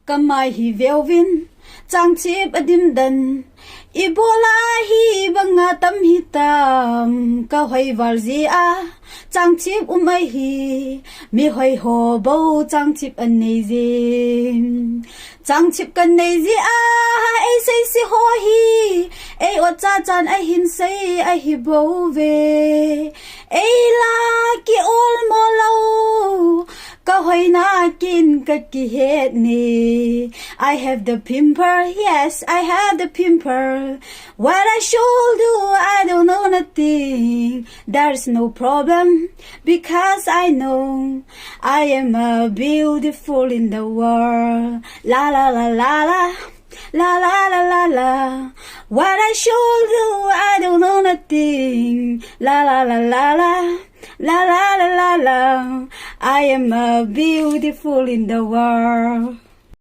Kamai hi velvin changchip adim dan Ibola hi banga tam hitam ka hoi varzi a changchip umai hi mi hoi ho bo changchip anezim changchip kan nezi a ai sei si ho hi ai o cha chan ai hin sei ai hi bo ve ai la ki ol mo lo ka hoi na kin ka ki het ni I have the pimple, yes I have the pimple. What I should do I don't know nothing. There's no problem because I know I am beautiful in the world. La la la la la la la la la la. What I should do I don't know nothing. La la la la la la la la la la. I am beautiful in the world.